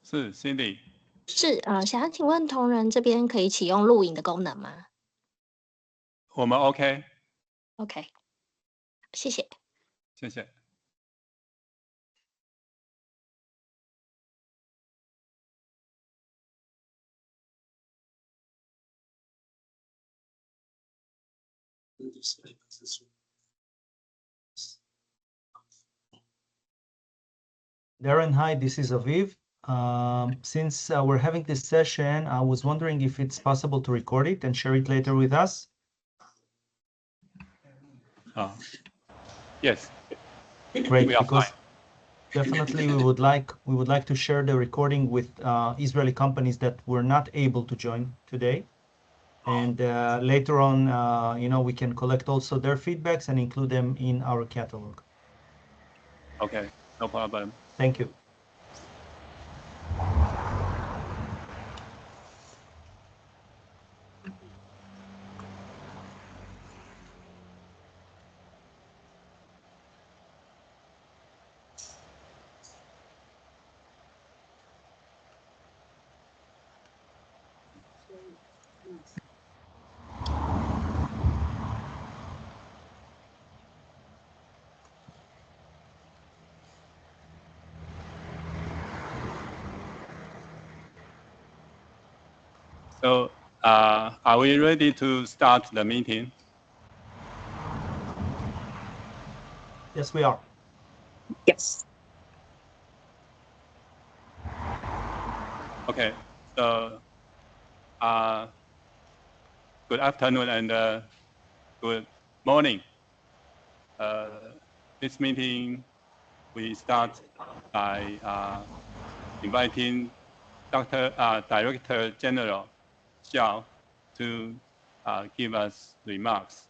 是 Cindy。是想请问同仁这边可以启用录影的功能吗？我们 OK。OK， 谢谢。谢谢。Darren, hi, this is Aviv. Since we're having this session, I was wondering if it's possible to record it and share it later with us. Yes. Great, we are because fine. definitely we would like to share the recording with Israeli companies that were not able to join today. And later on, we can collect also their feedbacks and include them in our catalog. Okay, no problem. Thank you. So, are we ready to start the meeting? Yes, we are. Yes. Okay. So, good afternoon and good morning. This meeting we start by inviting Director General Xiao to give us remarks.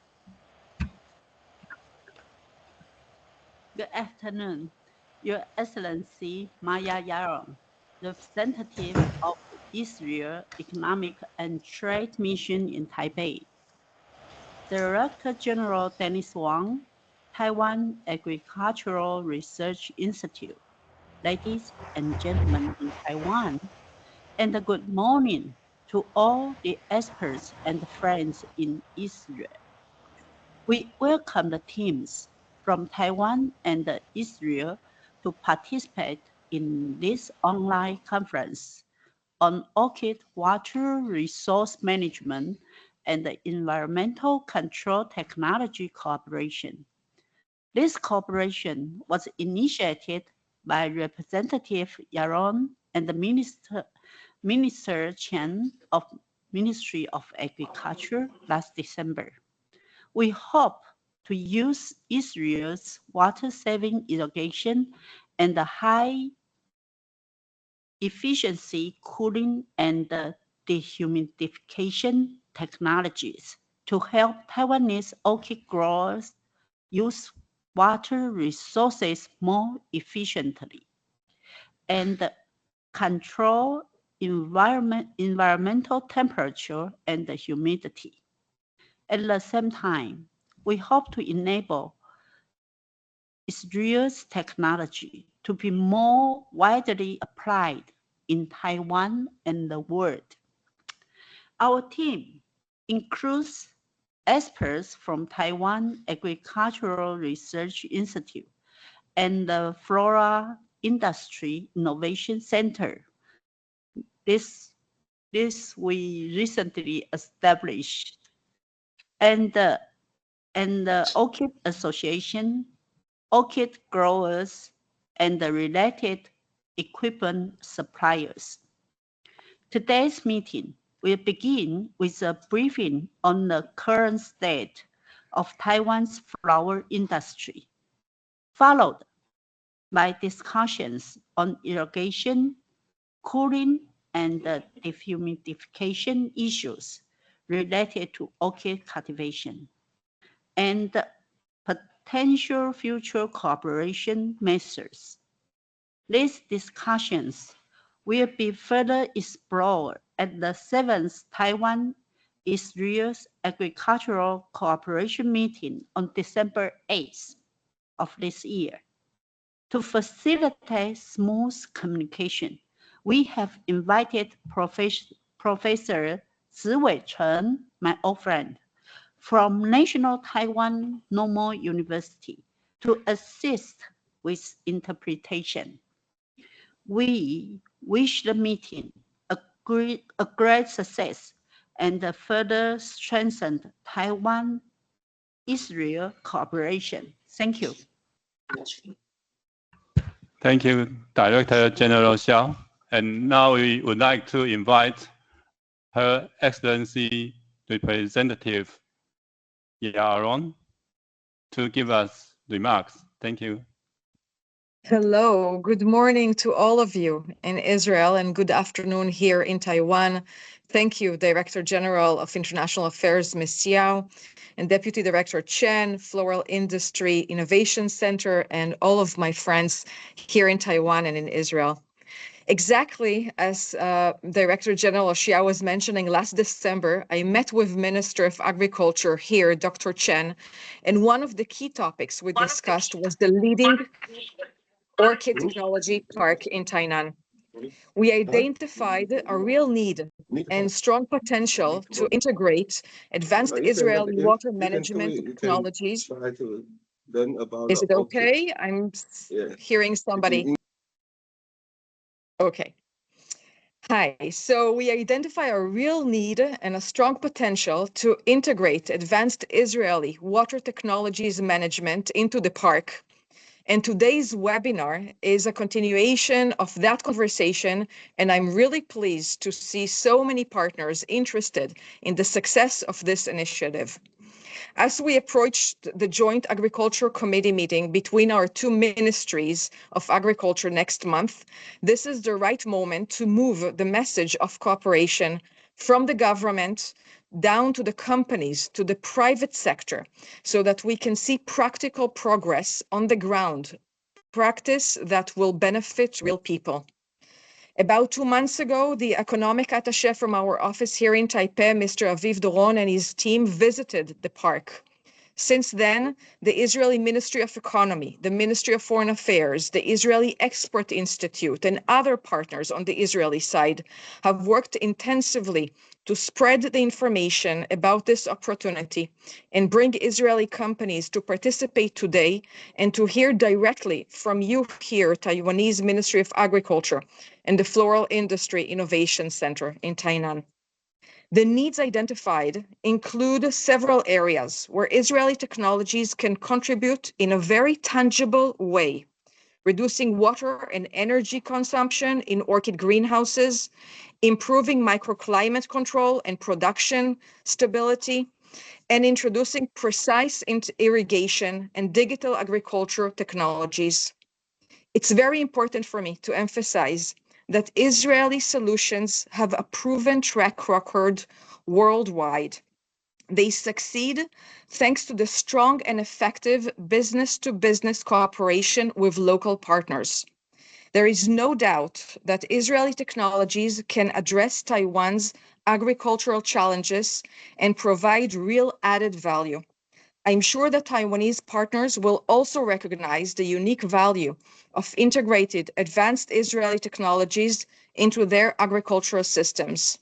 Good afternoon, Your Excellency Maya Yaron, representative of Israel Economic and Trade Mission in Taipei, Director General Dennis Wang, Taiwan Agricultural Research Institute, ladies and gentlemen in Taiwan, and good morning to all the experts and friends in Israel. We welcome the teams from Taiwan and Israel to participate in this online conference on orchid water resource management and environmental control technology cooperation. This cooperation was initiated by Representative Yaron and Minister Chen of Ministry of Agriculture last December. We hope to use Israel's water-saving irrigation and high efficiency cooling and dehumidification technologies to help Taiwanese orchid growers use water resources more efficiently and control environmental temperature and humidity. At the same time, we hope to enable Israel's technology to be more widely applied in Taiwan and the world. Our team includes experts from Taiwan Agricultural Research Institute and the Flora Industry Innovation Center. This we recently established, and the Orchid Association, orchid growers, and the related equipment suppliers. Today's meeting will begin with a briefing on the current state of Taiwan's flower industry, followed by discussions on irrigation, cooling, and dehumidification issues related to orchid cultivation, and potential future cooperation measures. These discussions will be further explored at the 7th Taiwan-Israel Agricultural Cooperation Meeting on December 8th of this year. To facilitate smooth communication, we have invited Professor Ziwei Chen, my old friend, from National Taiwan Normal University to assist with interpretation. We wish the meeting a great success and further strengthen Taiwan-Israel cooperation. Thank you. Thank you, Director General Xiao. And now we would like to invite Her Excellency Representative Yaron to give us remarks. Thank you. Hello, good morning to all of you in Israel and good afternoon here in Taiwan. Thank you, Director General of International Affairs, Ms. Xiao, and Deputy Director Chen, Floral Industry Innovation Center, and all of my friends here in Taiwan and in Israel. Exactly as Director General Xiao was mentioning, last December, I met with Minister of Agriculture here, Dr. Chen, and one of the key topics we discussed was the leading Orchid Technology Park in Tainan. We identified a real need and strong potential to integrate advanced Israeli water management technologies. Is it okay? I'm hearing somebody. Okay. Hi, so we identify a real need and a strong potential to integrate advanced Israeli water technologies management into the park. And today's webinar is a continuation of that conversation, and I'm really pleased to see so many partners interested in the success of this initiative. As we approached the Joint Agriculture Committee meeting between our two ministries of agriculture next month, this is the right moment to move the message of cooperation from the government down to the companies, to the private sector, so that we can see practical progress on the ground, practice that will benefit real people. About 2 months ago, the economic attaché from our office here in Taipei, Mr. Aviv Doron, and his team visited the park. Since then, the Israeli Ministry of Economy, the Ministry of Foreign Affairs, the Israeli Export Institute, and other partners on the Israeli side have worked intensively to spread the information about this opportunity and bring Israeli companies to participate today and to hear directly from you here, Taiwanese Ministry of Agriculture and the Floral Industry Innovation Center in Tainan. The needs identified include several areas where Israeli technologies can contribute in a very tangible way, reducing water and energy consumption in orchid greenhouses, improving microclimate control and production stability, and introducing precise irrigation and digital agriculture technologies. It's very important for me to emphasize that Israeli solutions have a proven track record worldwide. They succeed thanks to the strong and effective business-to-business cooperation with local partners. There is no doubt that Israeli technologies can address Taiwan's agricultural challenges and provide real added value. I'm sure that Taiwanese partners will also recognize the unique value of integrated advanced Israeli technologies into their agricultural systems.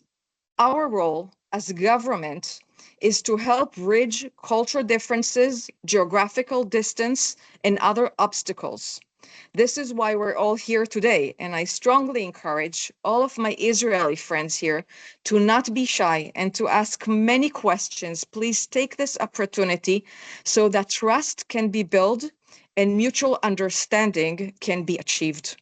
Our role as government is to help bridge cultural differences, geographical distance, and other obstacles. This is why we're all here today, and I strongly encourage all of my Israeli friends here to not be shy and to ask many questions. Please take this opportunity so that trust can be built and mutual understanding can be achieved.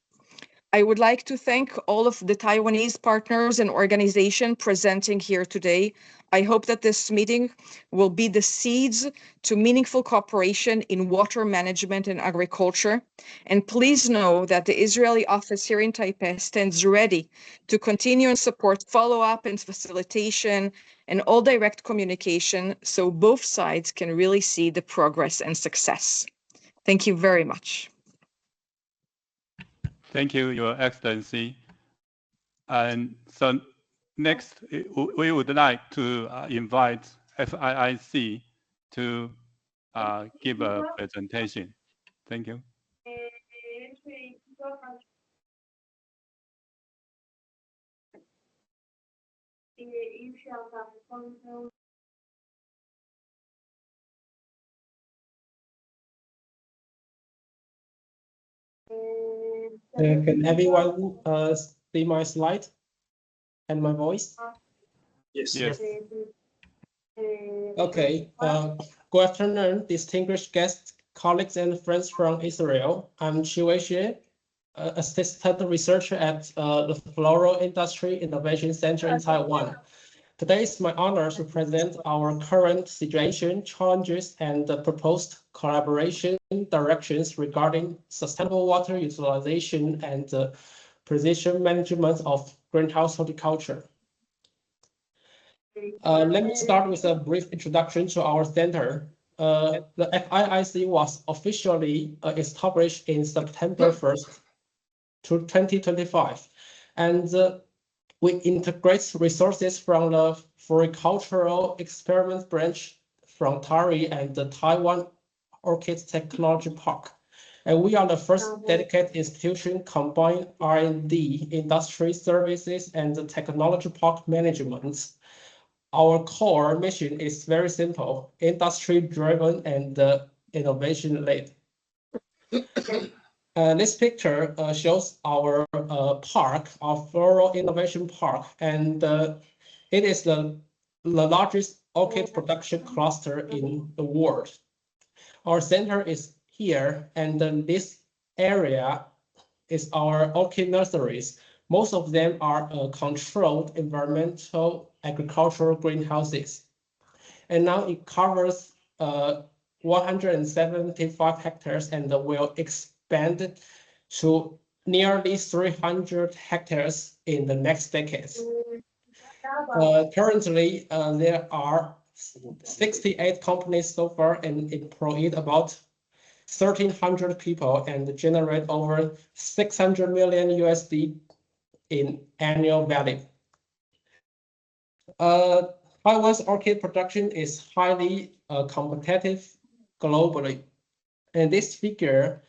I would like to thank all of the Taiwanese partners and organizations presenting here today. I hope that this meeting will be the seeds to meaningful cooperation in water management and agriculture. And please know that the Israeli office here in Taipei stands ready to continue and support follow-up and facilitation and all direct communication so both sides can really see the progress and success. Thank you very much. Thank you, Your Excellency. And so next, we would like to invite FIIC to give a presentation. Thank you. Can everyone see my slide and my voice? Yes. Okay. Good afternoon, distinguished guests, colleagues, and friends from Israel. I'm Chi Wei-Xue, assistant researcher at the Floral Industry Innovation Center in Taiwan. Today it's my honor to present our current situation, challenges, and the proposed collaboration directions regarding sustainable water utilization and precision management of greenhouse horticulture. Let me start with a brief introduction to our center. The FIIC was officially established in September 1st, 2025, and we integrate resources from the Floricultural Experiment Branch from TARI and the Taiwan Orchid Technology Park. And we are the first dedicated institution combining R&D, industry services, and the technology park management. Our core mission is very simple, industry-driven and innovation-led. This picture shows our park, our Floral Innovation Park, and it is the largest orchid production cluster in the world. Our center is here, and this area is our orchid nurseries. Most of them are controlled environmental agricultural greenhouses. And now it covers 175 hectares and will expand to nearly 300 hectares in the next decades. Currently, there are 68 companies so far and employed about 1,300 people and generate over 600 million USD in annual value. Taiwan's orchid production is highly competitive globally. And this figure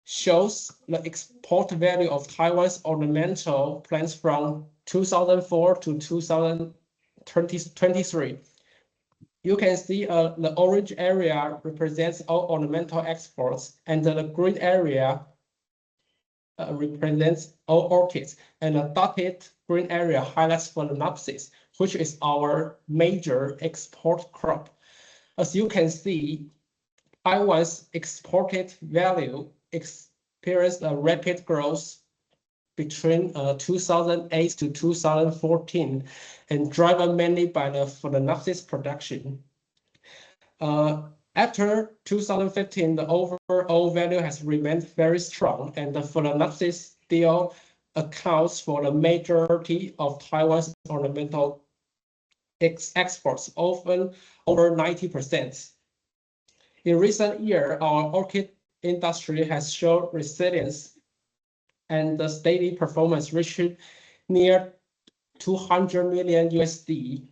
shows the export value of Taiwan's ornamental plants from 2004 to 2023. You can see the orange area represents all ornamental exports, and the green area represents all orchids, and the dotted green area highlights Phalaenopsis, which is our major export crop. As you can see, Taiwan's exported value experienced a rapid growth between 2008 to 2014, and driven mainly by the Phalaenopsis production. After 2015, the overall value has remained very strong, and the Phalaenopsis still accounts for the majority of Taiwan's ornamental exports, often over 90%. In recent years, our orchid industry has shown resilience and the steady performance, reaching near 200 million USD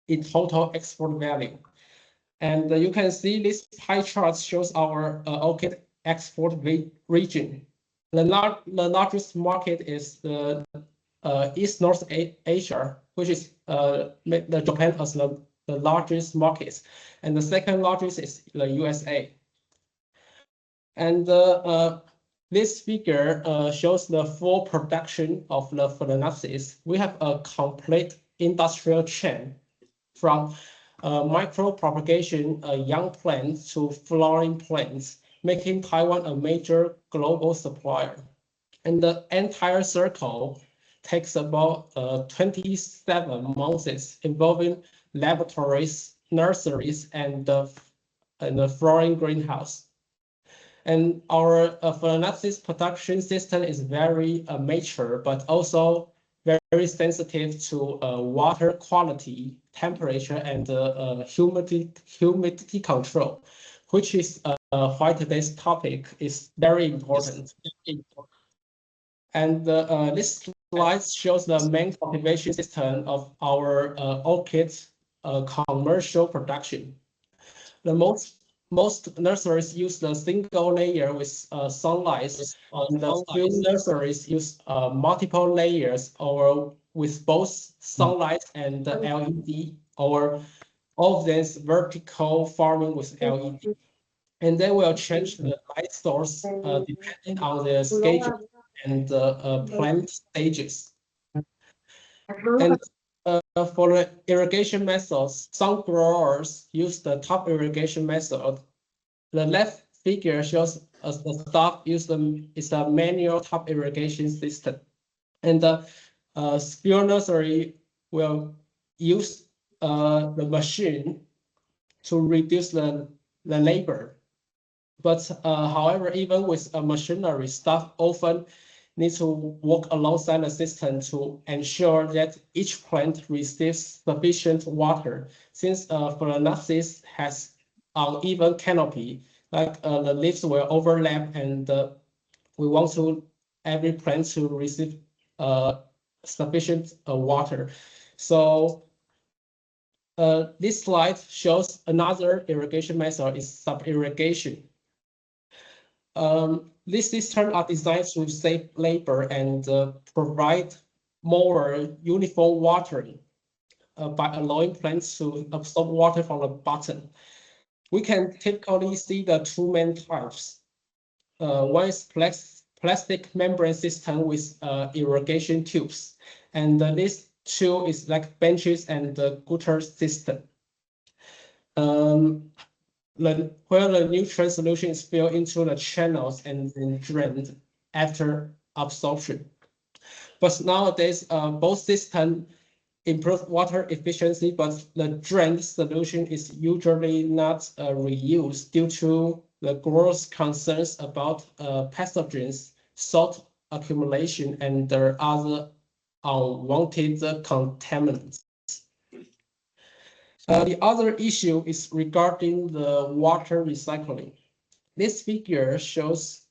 in total export value. And you can see this pie chart shows our orchid export region. The largest market is the East North Asia, which is the Japan as the largest market, and the second largest is the USA. And this figure shows the full production of the Phalaenopsis. We have a complete industrial chain from micro propagation young plants to flowering plants, making Taiwan a major global supplier. And the entire circle takes about 27 months, involving laboratories, nurseries, and the flowering greenhouse. And our Phalaenopsis production system is very mature, but also very sensitive to water quality, temperature, and humidity control, which is why today's topic is very important. And this slide shows the main cultivation system of our orchid commercial production. The most nurseries use the single layer with sunlight, and the few nurseries use multiple layers or with both sunlight and LED, or all of this vertical farming with LED. And then we'll change the light source depending on the schedule and the plant stages. And for the irrigation methods, some growers use the top irrigation method. The left figure shows us the stock is a manual top irrigation system. And the skill nursery will use the machine to reduce the labor. But however, even with a machinery, staff often need to work alongside the system to ensure that each plant receives sufficient water. Since Phalaenopsis has uneven canopy, like the leaves will overlap, and we want every plant to receive sufficient water. So this slide shows another irrigation method is sub-irrigation. These systems are designed to save labor and provide more uniform watering by allowing plants to absorb water from the bottom. We can typically see the two main types. One is plastic membrane system with irrigation tubes, and this two is like benches and the gutter system. Where the nutrient solution is filled into the channels and then drained after absorption. But nowadays, both systems improve water efficiency, but the drained solution is usually not reused due to the growers' concerns about pathogens, salt accumulation, and their other unwanted contaminants. The other issue is regarding the water recycling. This figure shows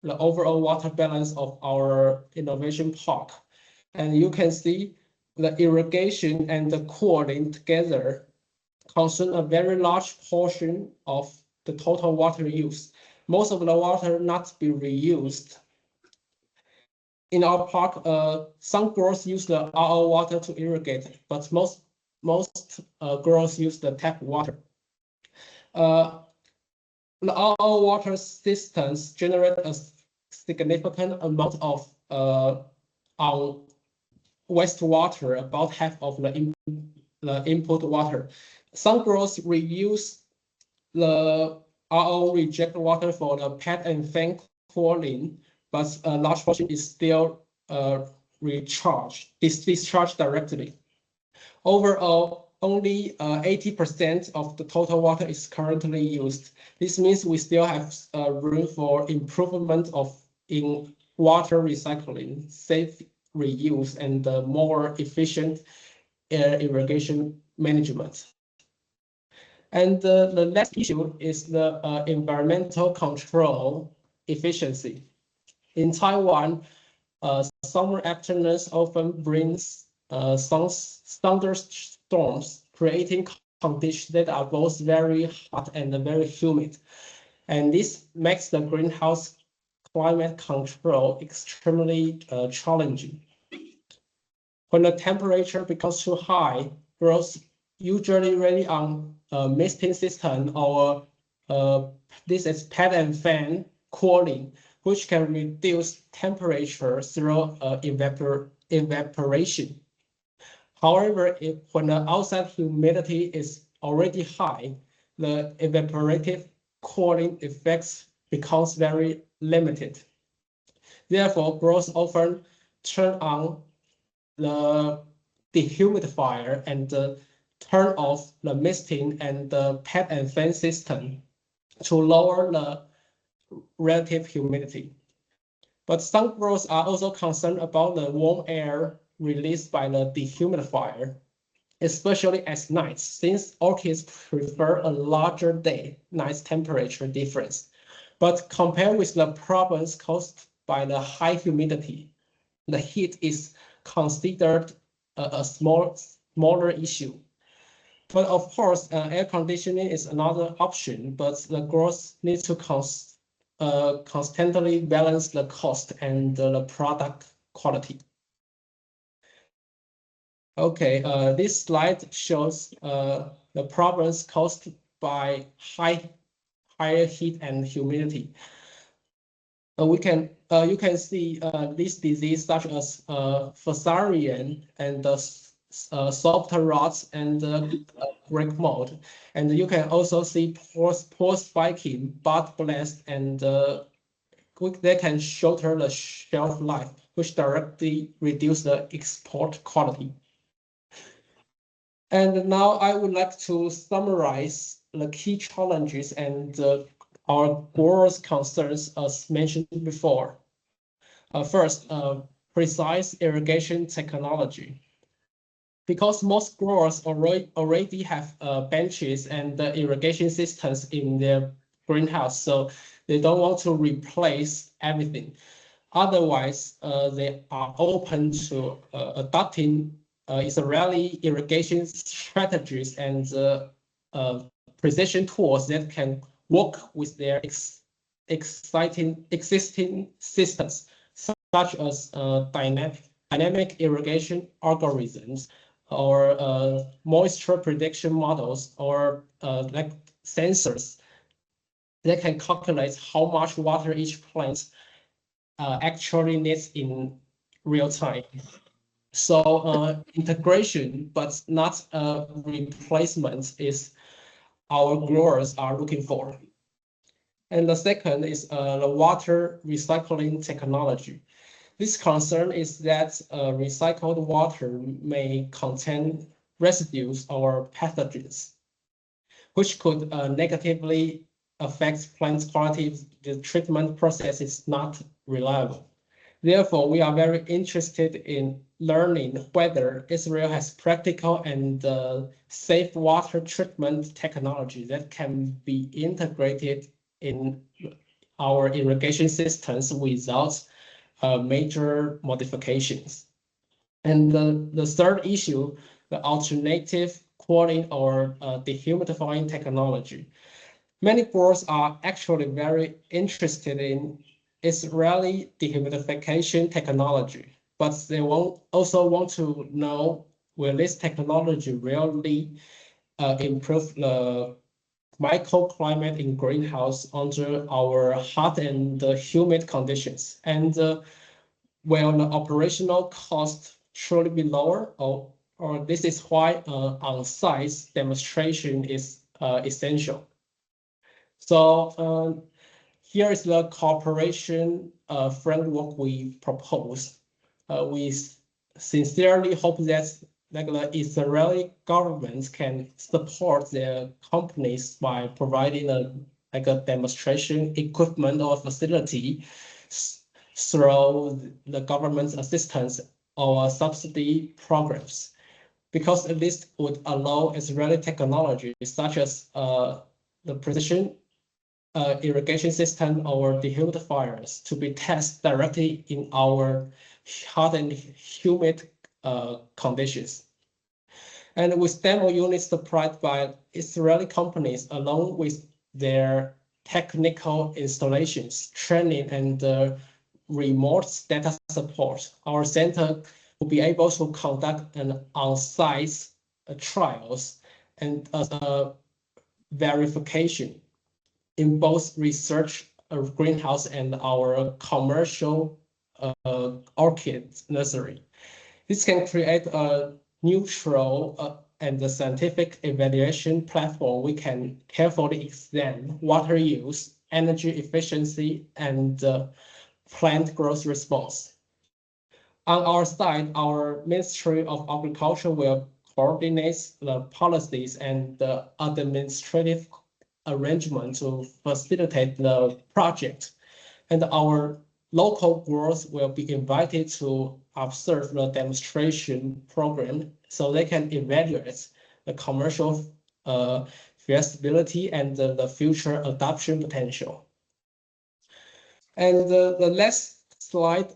the overall water balance of our innovation park. And you can see the irrigation and the cooling together consume a very large portion of the total water use. Most of the water not be reused. In our park, some growers use the RO water to irrigate, but most growers use the tap water. The RO water systems generate a significant amount of wastewater, about half of the input water. Some growers reuse the RO reject water for the pet and fan cooling, but a large portion is still discharged directly. Overall, only 80% of the total water is currently used. This means we still have room for improvement in water recycling, safe reuse, and more efficient irrigation management. And the next issue is the environmental control efficiency. In Taiwan, summer afternoons often brings thunderstorms, creating conditions that are both very hot and very humid. And this makes the greenhouse climate control extremely challenging. When the temperature becomes too high, growers usually rely on a misting system, or this is pet and fan cooling, which can reduce temperature through evaporation. However, when the outside humidity is already high, the evaporative cooling effects becomes very limited. Therefore, growers often turn on the dehumidifier and turn off the misting and the pet and fan system to lower the relative humidity. But some growers are also concerned about the warm air released by the dehumidifier, especially at night, since orchids prefer a larger day-night temperature difference. But compared with the problems caused by the high humidity, the heat is considered a smaller issue. But of course, air conditioning is another option, but the growers need to constantly balance the cost and the product quality. Okay, this slide shows the problems caused by higher heat and humidity. You can see this disease such as fusarium and soft rots and brick mold. And you can also see pore spiking, bud blast, and they can shorten the shelf life, which directly reduce the export quality. And now I would like to summarize the key challenges and our growers' concerns as mentioned before. First, precise irrigation technology. Because most growers already have benches and irrigation systems in their greenhouse, so they don't want to replace everything. Otherwise, they are open to adopting Israeli irrigation strategies and precision tools that can work with their existing systems, such as dynamic irrigation algorithms, or moisture prediction models, or like sensors that can calculate how much water each plant actually needs in real time. So integration, but not replacement, is our growers are looking for. And the second is the water recycling technology. This concern is that recycled water may contain residues or pathogens, which could negatively affect plant quality if the treatment process is not reliable. Therefore, we are very interested in learning whether Israel has practical and safe water treatment technology that can be integrated in our irrigation systems without major modifications. And the third issue, the alternative cooling or dehumidifying technology. Many growers are actually very interested in Israeli dehumidification technology, but they also want to know, will this technology really improve the microclimate in greenhouse under our hot and humid conditions? And will the operational cost truly be lower? Or this is why on-site demonstration is essential. So here is the cooperation framework we propose. We sincerely hope that the Israeli government can support their companies by providing a demonstration equipment or facility through the government's assistance or subsidy programs, because this would allow Israeli technology such as the precision irrigation system or dehumidifiers to be tested directly in our hot and humid conditions. And with demo units supplied by Israeli companies, along with their technical installations, training, and remote data support, our center will be able to conduct an on-site trials and verification in both research greenhouse and our commercial orchid nursery. This can create a neutral and a scientific evaluation platform. We can carefully examine water use, energy efficiency, and plant growth response. On our side, our Ministry of Agriculture will coordinate the policies and the administrative arrangement to facilitate the project. And our local growers will be invited to observe the demonstration program so they can evaluate the commercial feasibility and the future adoption potential. And the last slide,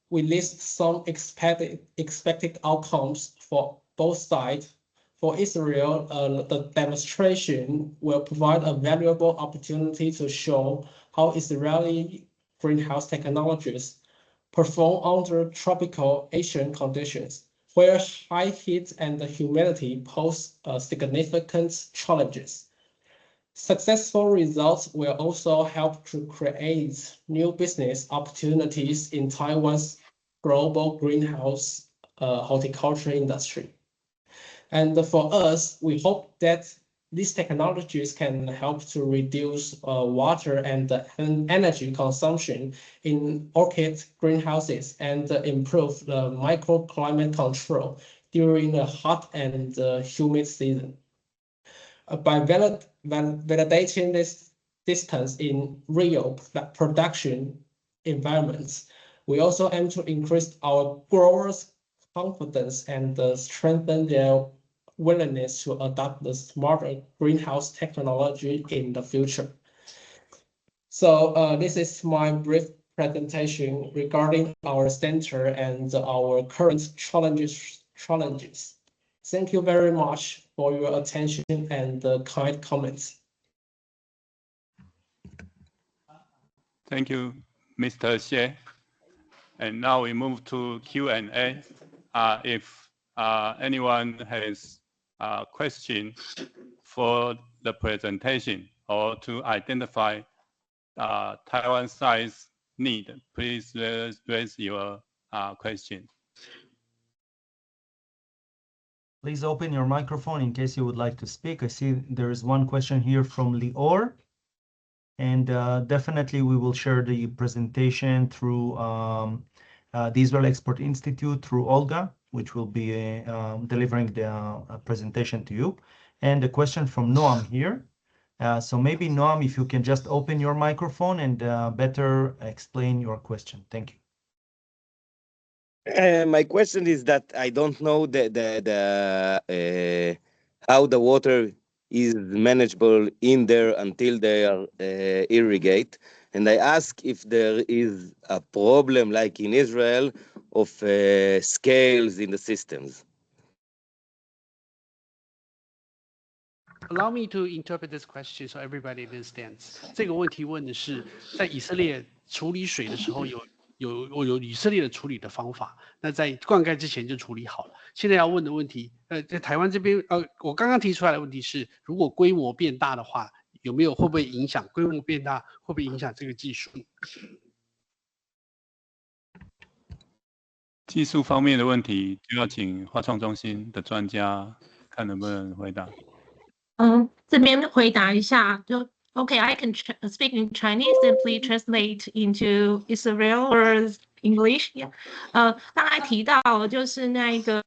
we list some expected outcomes for both sides. For Israel, the demonstration will provide a valuable opportunity to show how Israeli greenhouse technologies perform under tropical Asian conditions. where high heat and humidity pose significant challenges. Successful results will also help to create new business opportunities in Taiwan's global greenhouse horticulture industry. And for us, we hope that these technologies can help to reduce water and energy consumption in orchid greenhouses and improve the microclimate control during the hot and humid season. By validating this distance in real production environments, we also aim to increase our growers' confidence and strengthen their willingness to adopt the smarter greenhouse technology in the future. So this is my brief presentation regarding our center and our current challenges. Thank you very much for your attention and kind comments. Thank you, Mr. Xie. And now we move to Q&A. If anyone has a question for the presentation or to identify Taiwan size need, please raise your question. Please open your microphone in case you would like to speak. I see there is one question here from Lior. And definitely we will share the presentation through the Israel Export Institute through Olga, which will be delivering the presentation to you. And a question from Noam here. So maybe Noam, if you can just open your microphone and better explain your question. Thank you. My question is that I don't know how the water is manageable in there until they are irrigate. And I ask if there is a problem like in Israel of scales in the systems. Allow me to interpret this question so everybody understands. 这个问题问的是，在以色列处理水的时候有以色列的处理的方法，那在灌溉之前就处理好了。现在要问的问题，在台湾这边，我刚刚提出来的问题是，如果规模变大的话，会不会影响？规模变大会不会影响这个技术？技术方面的问题，就要请花创中心的专家看能不能回答。这边回答一下，就 Okay, I can speak in Chinese and please translate into Israel or English. Yeah. 刚才提到就是那个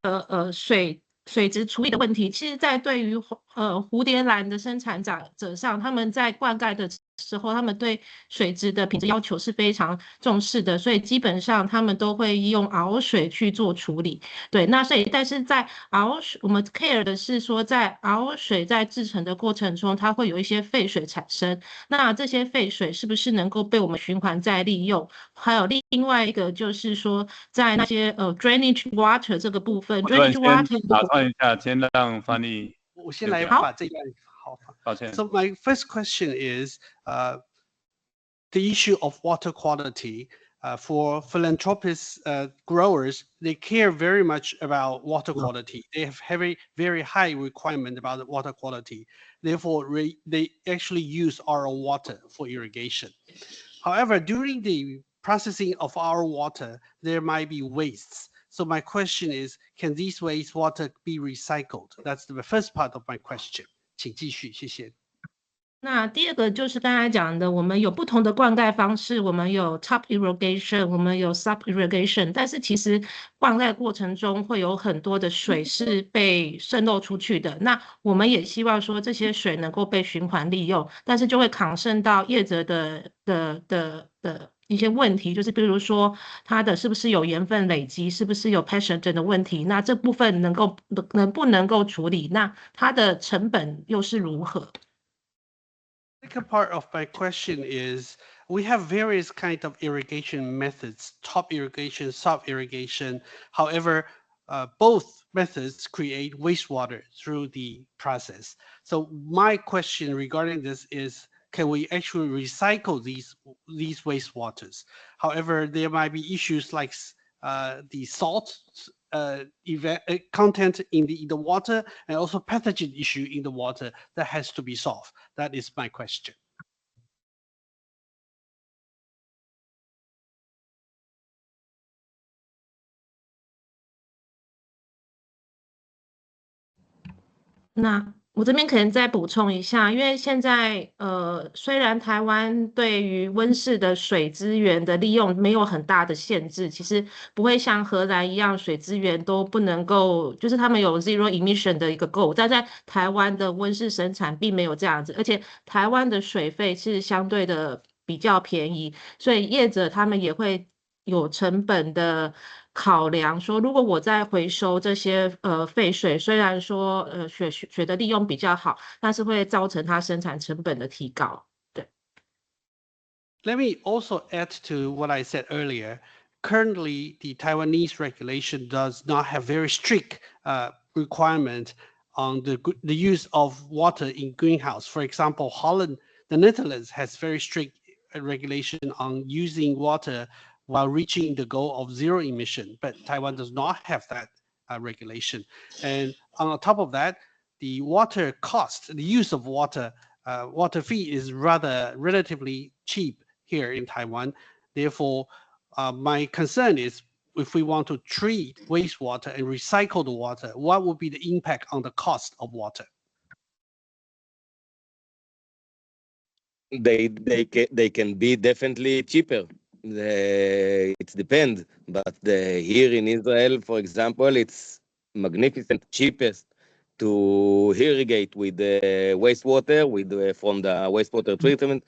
水质处理的问题，其实在对于蝴蝶兰的生产者上，他们在灌溉的时候，他们对水质的品质要求是非常重视的，所以基本上他们都会用熬水去做处理。对，那所以但是在熬水，我们 care 的是说，在熬水在制成的过程中，它会有一些废水产生，那这些废水是不是能够被我们循环再利用？还有另外一个就是说，在那些drainage water 这个部分 ，drainage water 打断一下，先让翻译。我先来把这段好。抱歉。So my first question is the issue of water quality. For philanthropist growers, they care very much about water quality. They have very high requirement about the water quality. Therefore, they actually use RO water for irrigation. However, during the processing of our water, there might be wastes. So my question is, can these wastewater be recycled? That's the first part of my question. 请继续，谢谢。那第二个就是刚才讲的，我们有不同的灌溉方式，我们有 top irrigation， 我们有 sub irrigation， 但是其实灌溉过程中会有很多的水是被渗漏出去的。那我们也希望说这些水能够被循环利用，但是就会concern到业者的一些问题，就是比如说它的是不是有盐分累积，是不是有 pathogen 的问题，那这部分能不能够处理，那它的成本又是如何？ Second part of my question is, we have various kind of irrigation methods, top irrigation, sub irrigation. However, both methods create wastewater through the process. So my question regarding this is, can we actually recycle these wastewaters? However, there might be issues like the salt content in the water, and also pathogen issue in the water that has to be solved. That is my question.那我这边可能再补充一下，因为现在虽然台湾对于温室的水资源的利用没有很大的限制，其实不会像荷兰一样，水资源都不能够，就是他们有 zero emission 的一个 goal， 但在台湾的温室生产并没有这样子，而且台湾的水费是相对的比较便宜，所以业者他们也会有成本的考量，说如果我在回收这些废水，虽然说水的利用比较好，但是会造成它生产成本的提高。对。Let me also add to what I said earlier. Currently, the Taiwanese regulation does not have very strict requirement on the use of water in greenhouse. For example, Holland, the Netherlands has very strict regulation on using water while reaching the goal of zero emission, but Taiwan does not have that regulation. And on top of that, the water cost, the use of water, water fee is rather relatively cheap here in Taiwan. Therefore, my concern is if we want to treat wastewater and recycle the water, what would be the impact on the cost of water? They can be definitely cheaper. It depends, but here in Israel, for example, it's magnificent, cheapest to irrigate with the wastewater from the wastewater treatment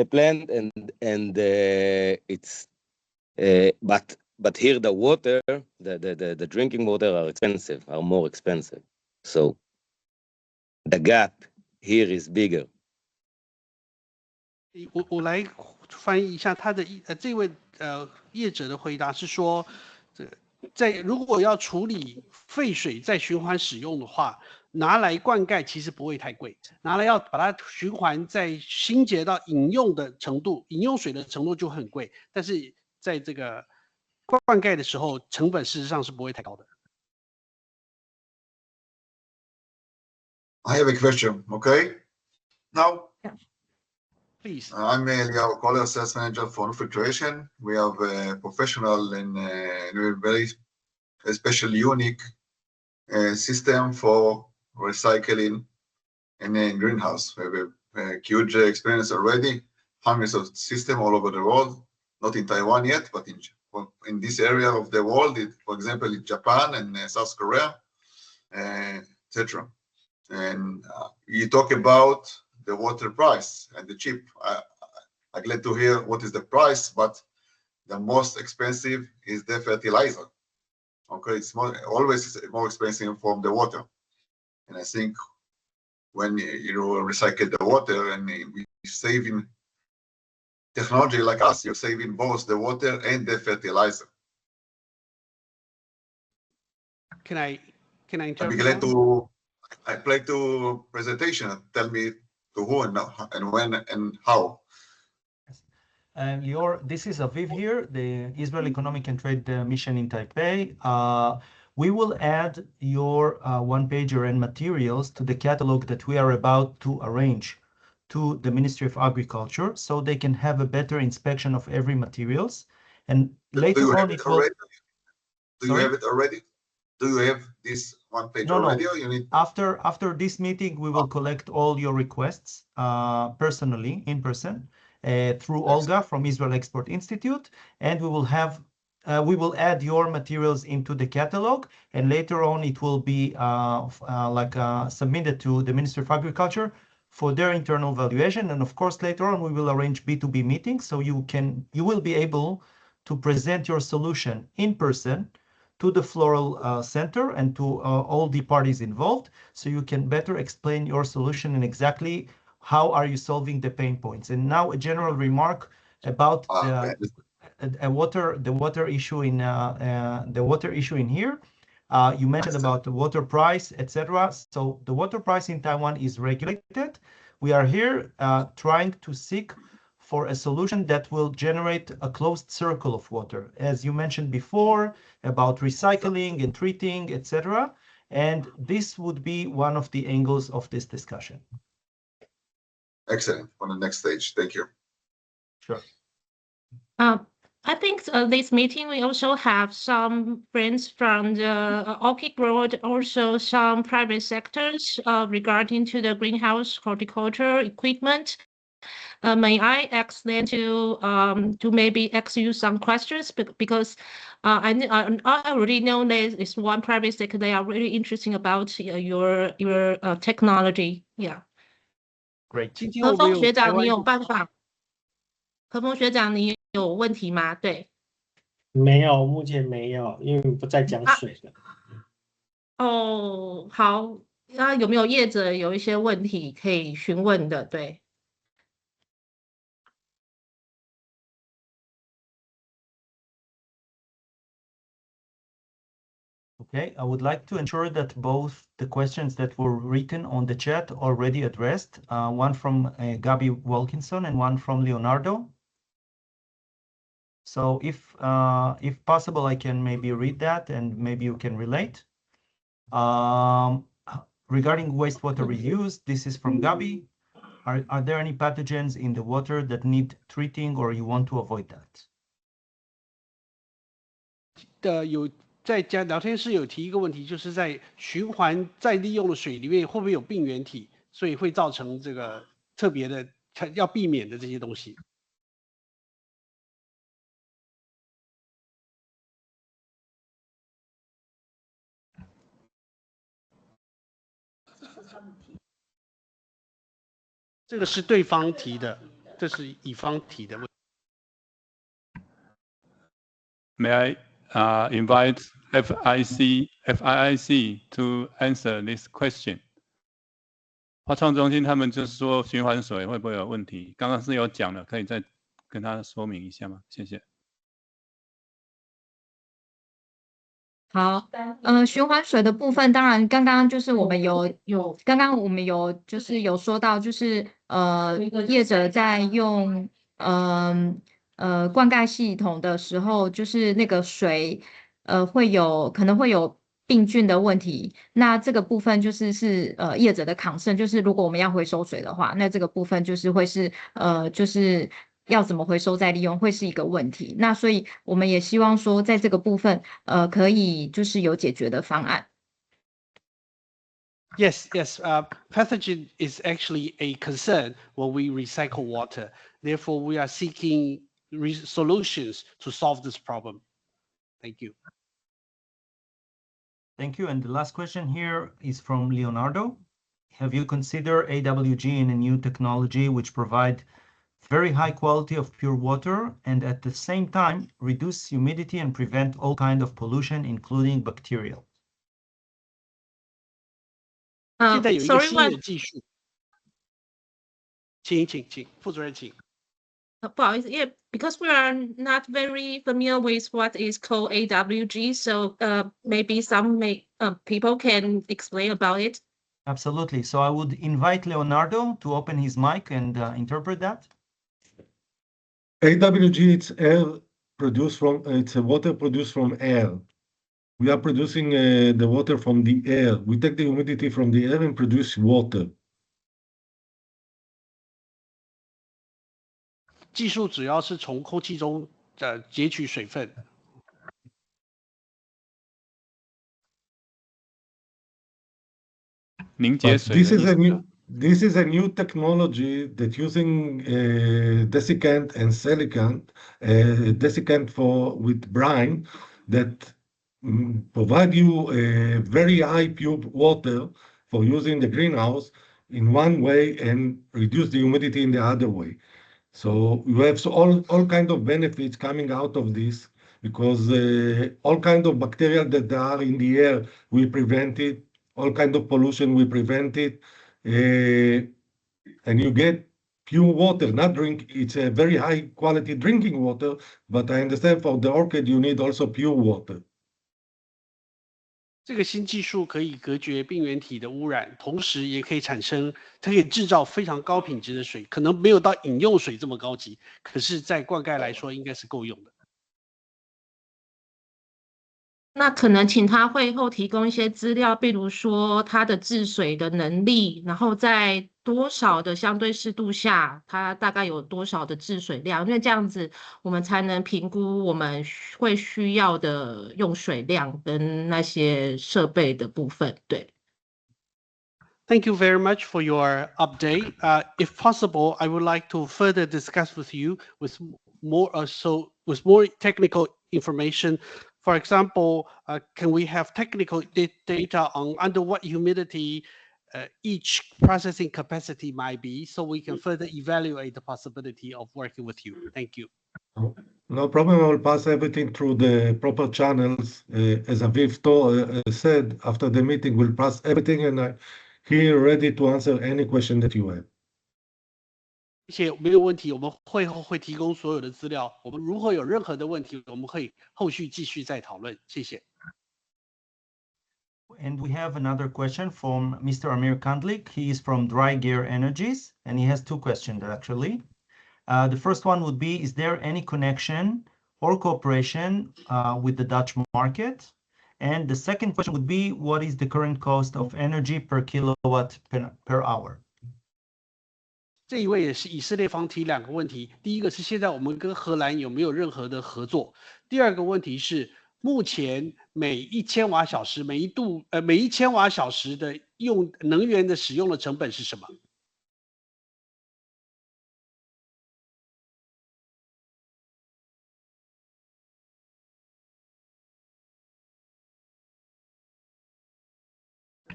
plant, and it's but here the water, the drinking water are more expensive, so the gap here is bigger. 我来翻译一下他的这位业者的回答是说，如果要处理废水再循环使用的话，拿来灌溉其实不会太贵，拿来要把它循环再清洁到饮用的程度，饮用水的程度就很贵，但是在这个灌溉的时候，成本事实上是不会太高的。I have a question, okay? Now, please. I'm Eliyahu Kohler, sales manager for filtration. We have a professional and very especially unique system for recycling in a greenhouse. We have a huge experience already, hundreds of systems all over the world, not in Taiwan yet, but in this area of the world, for example, in Japan and South Korea, etc. And you talk about the water price and the cheap. I'm glad to hear what is the price, but the most expensive is the fertilizer. Okay, it's always more expensive from the water. And I think when you recycle the water and we saving technology like us, you're saving both the water and the fertilizer. Can I interrupt? I'd be glad to. I play to presentation. Tell me to who and when and how. This is Aviv here, the Israel Economic and Trade Mission in Taipei. We will add your one-pager and materials to the catalog that we are about to arrange to the Ministry of Agriculture, so they can have a better inspection of every materials. And later on, it will. Do you have it already? Do you have this one page already? Or you need... After this meeting, we will collect all your requests personally, in person, through Olga from Israel Export Institute, and we will add your materials into the catalog, and later on it will be submitted to the Ministry of Agriculture for their internal valuation. And of course, later on we will arrange B2B meetings, so you will be able to present your solution in person to the Floral Center and to all the parties involved, so you can better explain your solution and exactly how are you solving the pain points. And now a general remark about the water issue in here. You mentioned about the water price, etc. So the water price in Taiwan is regulated. We are here trying to seek for a solution that will generate a closed circle of water, as you mentioned before, about recycling and treating, etc. And this would be one of the angles of this discussion. Excellent. On the next stage. Thank you. Sure. I think this meeting, we also have some friends from the orchid growers, also some private sectors regarding to the greenhouse horticulture equipment. May I ask them to maybe ask you some questions, because I already know there is one private sector, they are really interested about your technology. Yeah. Great. 何峰学长，你有办法？何峰学长，你有问题吗？对。没有，目前没有，因为不再讲水了。哦，好，那有没有业者有一些问题可以询问的？对。Okay, I would like to ensure that both the questions that were written on the chat already addressed, one from Gabby Wilkinson and one from Leonardo. So if possible, I can maybe read that and maybe you can relate. Regarding wastewater reuse, this is from Gabby. Are there any pathogens in the water that need treating or you want to avoid that? 在聊天室有提一个问题，就是在循环再利用的水里面会不会有病原体，所以会造成这个特别的要避免的这些东西。这个是对方提的，这是乙方提的问题。May I invite FIIC to answer this question? 花创中心他们就是说循环水会不会有问题？刚刚是有讲的，可以再跟他说明一下吗？谢谢。好，循环水的部分，当然刚刚就是我们刚刚我们有就是有说到，就是业者在用灌溉系统的时候，就是那个水可能会有病菌的问题。那这个部分就是业者的concern，就是如果我们要回收水的话，那这个部分就是会是就是要怎么回收再利用会是一个问题。那所以我们也希望说，在这个部分可以就是有解决的方案。Yes, pathogen is actually a concern when we recycle water. Therefore, we are seeking solutions to solve this problem. Thank you. Thank you. And the last question here is from Leonardo. Have you considered AWG in a new technology which provide very high quality of pure water and at the same time reduce humidity and prevent all kind of pollution, including bacterial? 现在有一个新的技术，请副主任请。不好意思，因为 because we are not very familiar with what is called AWG, so maybe some people can explain about it. Absolutely. So I would invite Leonardo to open his mic and interpret that. AWG, it's a water produced from air. We are producing the water from the air. We take the humidity from the air and produce water. 技术主要是从空气中截取水分。凝结水。This is a new technology that using desiccant and silicant, desiccant with brine that provide you a very high pure water for using the greenhouse in one way and reduce the humidity in the other way. So you have all kind of benefits coming out of this because all kind of bacteria that are in the air, we prevent it. All kind of pollution, we prevent it. And you get pure water, it's a very high quality drinking water, but I understand for the orchid, you need also pure water. 这个新技术可以隔绝病原体的污染，同时也可以它可以制造非常高品质的水，可能没有到饮用水这么高级，可是在灌溉来说应该是够用的。那可能请他会后提供一些资料，比如说它的治水的能力，然后在多少的相对湿度下，它大概有多少的治水量，因为这样子我们才能评估我们会需要的用水量跟那些设备的部分。对。Thank you very much for your update. If possible, I would like to further discuss with you with more technical information. For example, can we have technical data on under what humidity each processing capacity might be, so we can further evaluate the possibility of working with you? Thank you. No problem. I will pass everything through the proper channels. As Aviv said, after the meeting, we'll pass everything, and I'm here ready to answer any question that you have. 谢谢，没有问题。我们会后会提供所有的资料。我们如果有任何的问题，我们会后续继续再讨论。谢谢。And we have another question from Mr. Amir Kandlik. He is from Dry Gear Energies, and he has two questions actually. The first one would be, is there any connection or cooperation with the Dutch market? And the second question would be, what is the current cost of energy per kilowatt per hour? 这一位也是以色列方提两个问题，第一个是现在我们跟荷兰有没有任何的合作？第二个问题是目前每1000瓦小时每1000瓦小时的用能源的使用的成本是什么？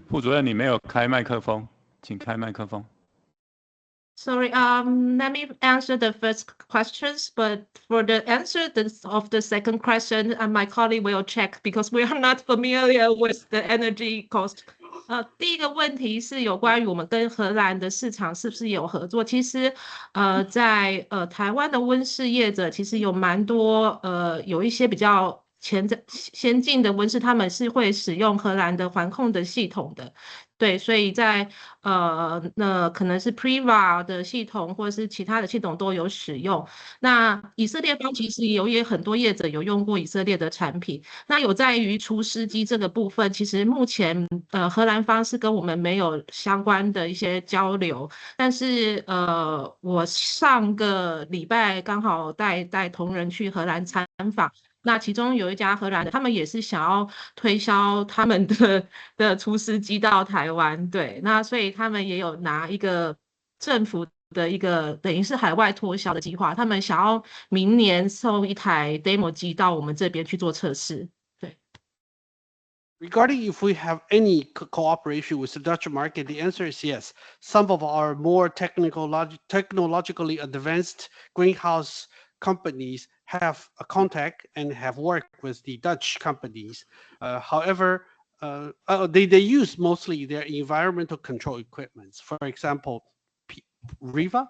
副主任，你没有开麦克风，请开麦克风。Sorry, let me answer the first questions, but for the answer of the second question, my colleague will check because we are not familiar with the energy cost. 第一个问题是有关于我们跟荷兰的市场是不是有合作？其实，在台湾的温室业者其实有蛮多有一些比较先进的温室，他们是会使用荷兰的环控的系统的。对，所以在那可能是 Priva 的系统或者是其他的系统都有使用。那以色列方其实也很多业者有用过以色列的产品。那有在于除湿机这个部分，其实目前荷兰方是跟我们没有相关的一些交流。但是我上个礼拜刚好带同仁去荷兰参访。那其中有一家荷兰的，他们也是想要推销他们的除湿机到台湾，对，那所以他们也有拿一个政府的一个等于是海外脱销的计划，他们想要明年送一台 demo 机到我们这边去做测试，对。Regarding if we have any cooperation with the Dutch market, the answer is yes. Some of our more technologically advanced greenhouse companies have a contact and have worked with the Dutch companies. However, they use mostly their environmental control equipment. For example, Riva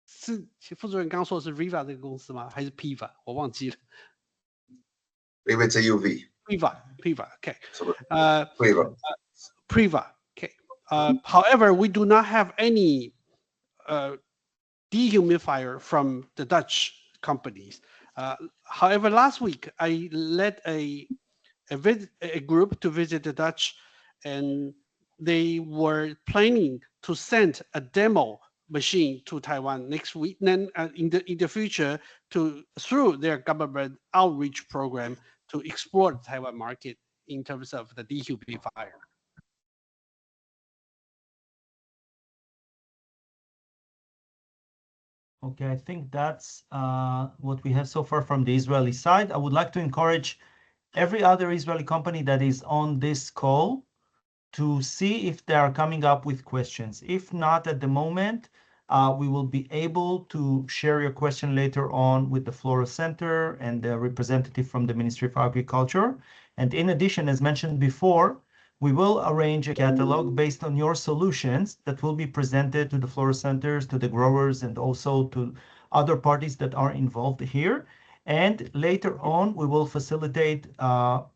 是副主任刚说的是 Riva 这个公司吗？还是 Piva？ 我忘记了。Riva it's a UV. Priva, okay. Priva. Okay. However, we do not have any dehumidifier from the Dutch companies. However, last week I led a group to visit the Dutch, and they were planning to send a demo machine to Taiwan next week. Then in the future, through their government outreach program to explore the Taiwan market in terms of the dehumidifier. Okay, I think that's what we have so far from the Israeli side. I would like to encourage every other Israeli company that is on this call to see if they are coming up with questions. If not at the moment, we will be able to share your question later on with the Flora Center and the representative from the Ministry of Agriculture. And in addition, as mentioned before, we will arrange a catalog based on your solutions that will be presented to the Flora Centers, to the growers, and also to other parties that are involved here. And later on, we will facilitate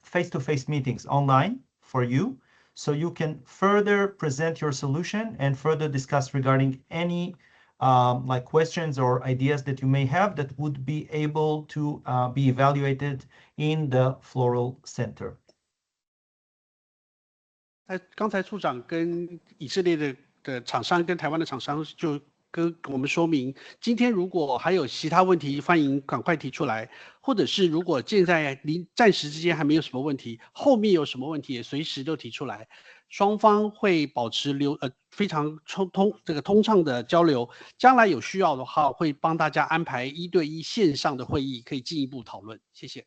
face-to-face meetings online for you, so you can further present your solution and further discuss regarding any like questions or ideas that you may have that would be able to be evaluated in the Floral Center. 刚才处长跟以色列的厂商跟台湾的厂商就跟我们说明，今天如果还有其他问题，欢迎赶快提出来，或者是如果现在暂时之间还没有什么问题，后面有什么问题也随时都提出来，双方会保持非常通畅的交流，将来有需要的话会帮大家安排1对1线上的会议，可以进一步讨论。谢谢。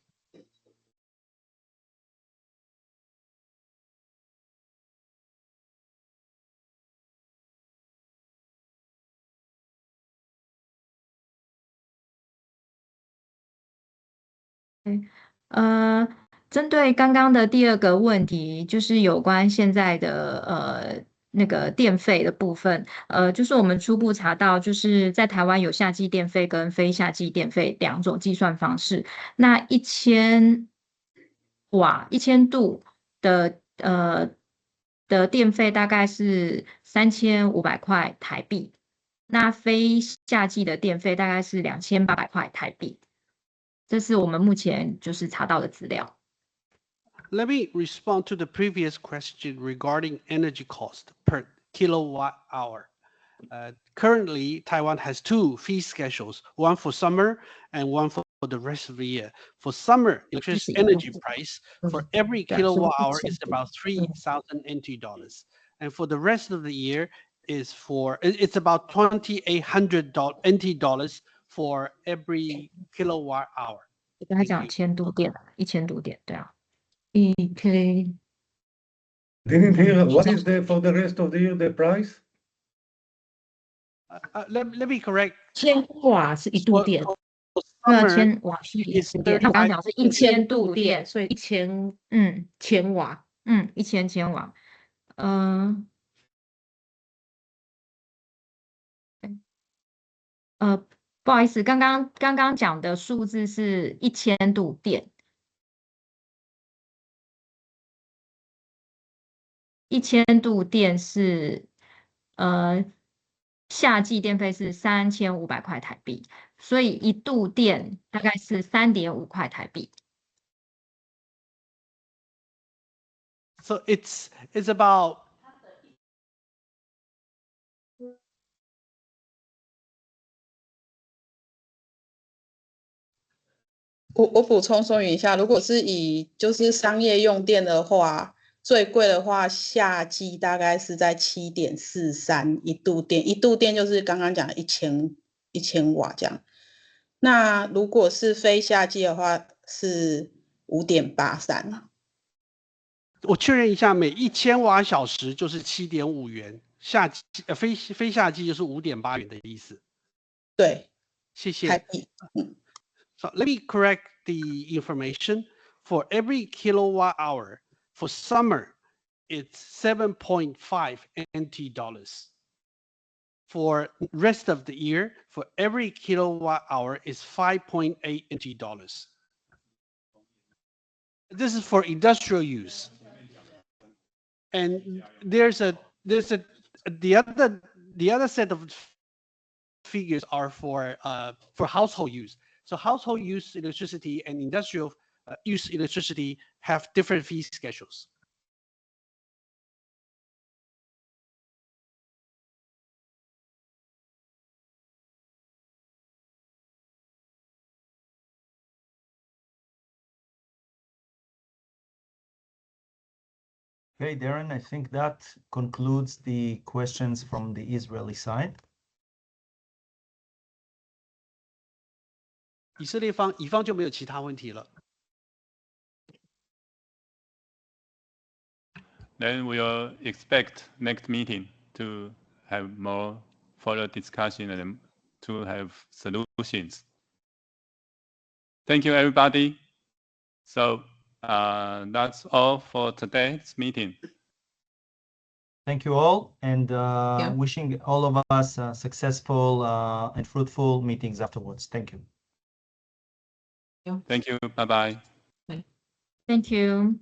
针对刚刚的第二个问题，就是有关现在的那个电费的部分，就是我们初步查到，就是在台湾有夏季电费跟非夏季电费2种计算方式。那1000瓦1000度的电费大概是3500块台币，那非夏季的电费大概是2800块台币。这是我们目前就是查到的资料。Let me respond to the previous question regarding energy cost per kilowatt hour. Currently, Taiwan has 2 fee schedules, one for summer and one for the rest of the year. For summer, electricity energy price for every kilowatt hour is about 3,000 NT dollars. And for the rest of the year, it's about 2,800 NT dollars for every kilowatt hour. 刚才讲1000度电，1000度电，对啊。1K. Didn't hear. What is for the rest of the year the price? Let me correct. 1000瓦是1度电1000瓦是1度电。那我刚刚讲是1000度电，所以1000瓦，1000瓦。不好意思，刚刚讲的数字是1000度电。1000度电是夏季电费是3500块台币，所以1度电大概是3.5块台币。So it's about. 我补充说明一下，如果是以就是商业用电的话，最贵的话，夏季大概是在7.431度电，1度电就是刚刚讲的1000瓦这样。那如果是非夏季的话是5.83。我确认一下，每1000瓦小时就是7.5元，非夏季就是5.8元的意思。对，谢谢。台币。So let me correct the information. For every kilowatt hour, for summer, it's 7.5 NT dollars. For rest of the year, for every kilowatt hour is 5.8 NT dollars. This is for industrial use. And the other set of figures are for household use. So household use electricity and industrial use electricity have different fee schedules. Okay, Darren, I think that concludes the questions from the Israeli side. 以方就没有其他问题了。Then we'll expect next meeting to have more further discussion and to have solutions. Thank you, everybody. So that's all for today's meeting. Thank you all, and wishing all of us successful and fruitful meetings afterwards. Thank you. Thank you. Bye bye. Thank you.